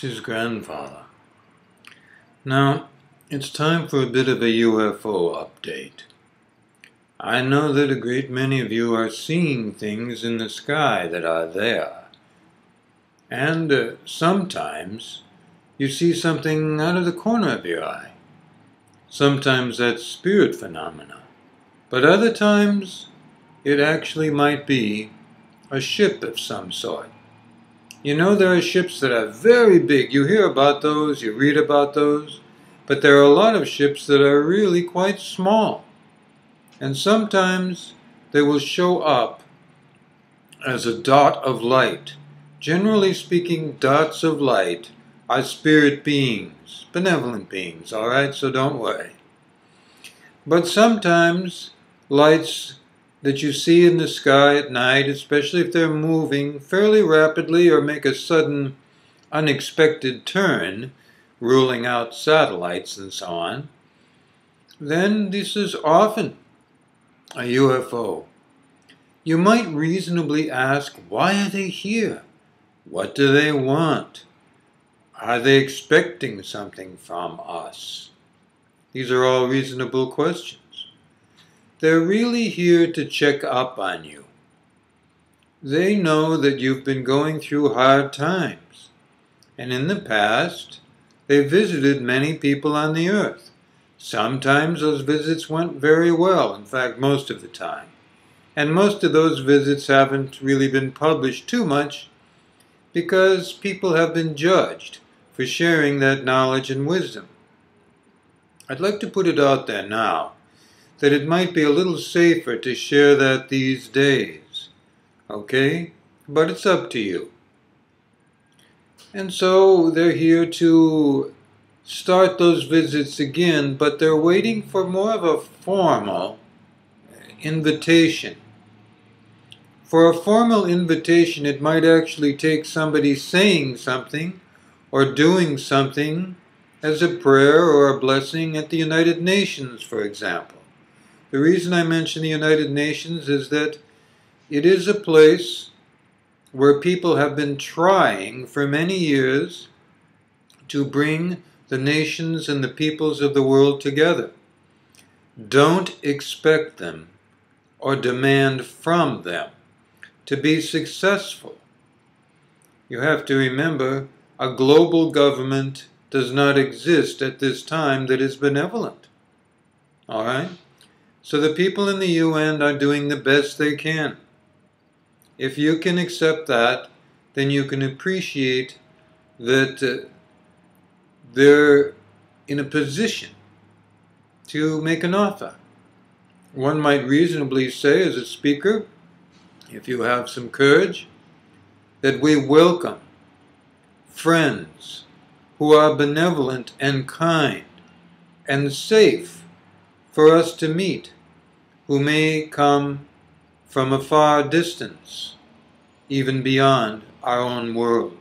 His grandfather. Now, it's time for a bit of a UFO update. I know that a great many of you are seeing things in the sky that are there. And sometimes you see something out of the corner of your eye. Sometimes that's spirit phenomena. But other times, it actually might be a ship of some sort. You know, there are ships that are very big. You hear about those, you read about those, but there are a lot of ships that are really quite small. And sometimes they will show up as a dot of light. Generally speaking, dots of light are spirit beings, benevolent beings, all right? So don't worry. But sometimes lights that you see in the sky at night, especially if they're moving fairly rapidly or make a sudden unexpected turn, ruling out satellites and so on, then this is often a UFO. You might reasonably ask, why are they here? What do they want? Are they expecting something from us? These are all reasonable questions. They're really here to check up on you. They know that you've been going through hard times, and in the past, they visited many people on the earth. Sometimes those visits went very well, in fact, most of the time. And most of those visits haven't really been published too much because people have been judged for sharing that knowledge and wisdom. I'd like to put it out there now that it might be a little safer to share that these days, okay? But it's up to you. And so they're here to start those visits again, but they're waiting for more of a formal invitation. For a formal invitation, it might actually take somebody saying something or doing something as a prayer or a blessing at the United Nations, for example. The reason I mention the United Nations is that it is a place where people have been trying for many years to bring the nations and the peoples of the world together. Don't expect them or demand from them to be successful. You have to remember, a global government does not exist at this time that is benevolent. All right? So the people in the UN are doing the best they can. If you can accept that, then you can appreciate that they're in a position to make an offer. One might reasonably say, as a speaker, if you have some courage, that we welcome friends who are benevolent and kind and safe for us to meet, who may come from a far distance, even beyond our own world.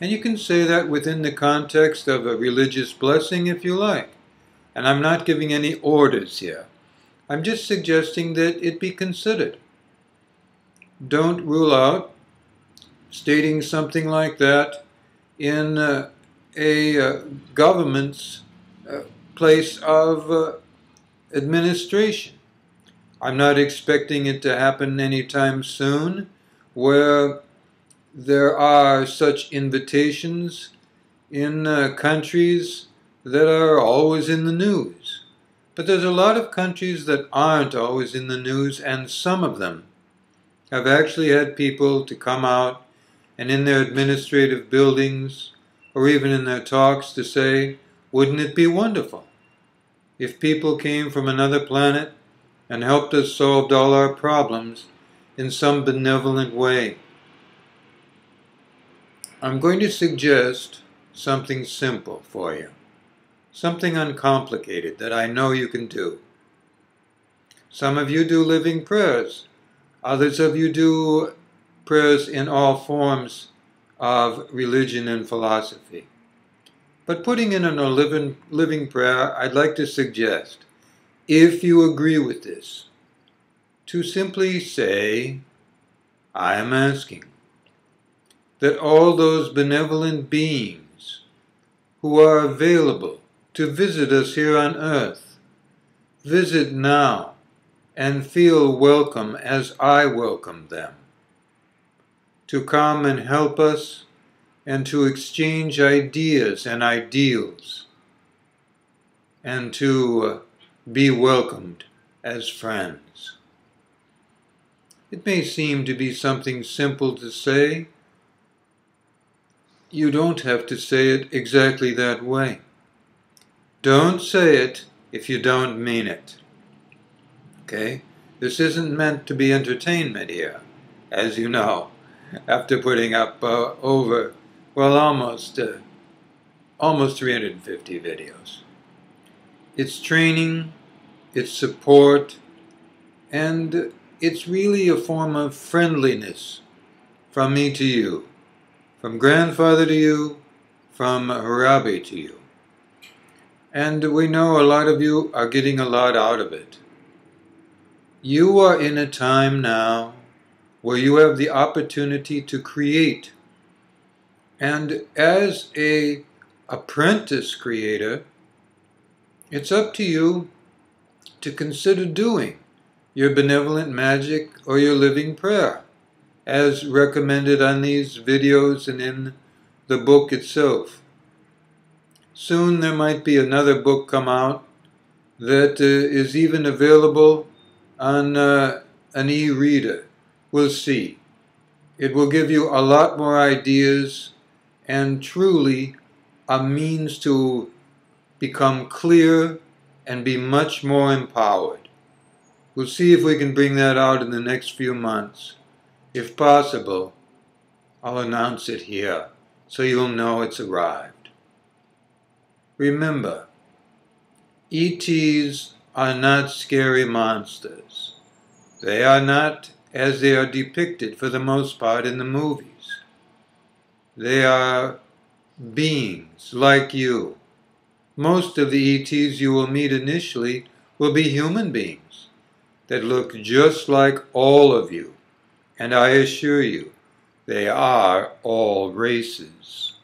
And you can say that within the context of a religious blessing if you like. And I'm not giving any orders here. I'm just suggesting that it be considered. Don't rule out stating something like that in a government's place of administration. I'm not expecting it to happen anytime soon, where there are such invitations in countries that are always in the news. But there's a lot of countries that aren't always in the news, and some of them have actually had people to come out and in their administrative buildings, or even in their talks, to say, wouldn't it be wonderful if people came from another planet and helped us solve all our problems in some benevolent way? I'm going to suggest something simple for you, something uncomplicated that I know you can do. Some of you do living prayers. Others of you do prayers in all forms of religion and philosophy. But putting in a living prayer, I'd like to suggest, if you agree with this, to simply say, I am asking that all those benevolent beings who are available to visit us here on earth visit now and feel welcome as I welcome them, to come and help us and to exchange ideas and ideals, and to be welcomed as friends. It may seem to be something simple to say. You don't have to say it exactly that way. Don't say it if you don't mean it. Okay? This isn't meant to be entertainment here, as you know, after putting up almost 350 videos. It's training, it's support, and it's really a form of friendliness from me to you, from grandfather to you, from Harabi to you. And we know a lot of you are getting a lot out of it. You are in a time now where you have the opportunity to create. And as an apprentice creator, it's up to you to consider doing your benevolent magic or your living prayer, as recommended on these videos and in the book itself. Soon there might be another book come out that is even available on an e-reader. We'll see. It will give you a lot more ideas and truly a means to become clear and be much more empowered. We'll see if we can bring that out in the next few months. If possible, I'll announce it here so you'll know it's arrived. Remember, ETs are not scary monsters. They are not as they are depicted for the most part in the movies. They are beings like you. Most of the ETs you will meet initially will be human beings that look just like all of you. And I assure you, they are all races.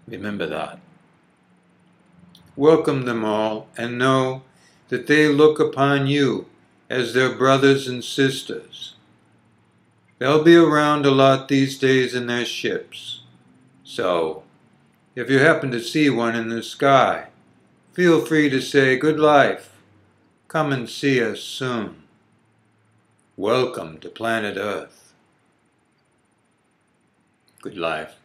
Remember that. Welcome them all and know that they look upon you as their brothers and sisters. They'll be around a lot these days in their ships. So, if you happen to see one in the sky, feel free to say, "Good life. Come and see us soon. Welcome to planet Earth." Good life.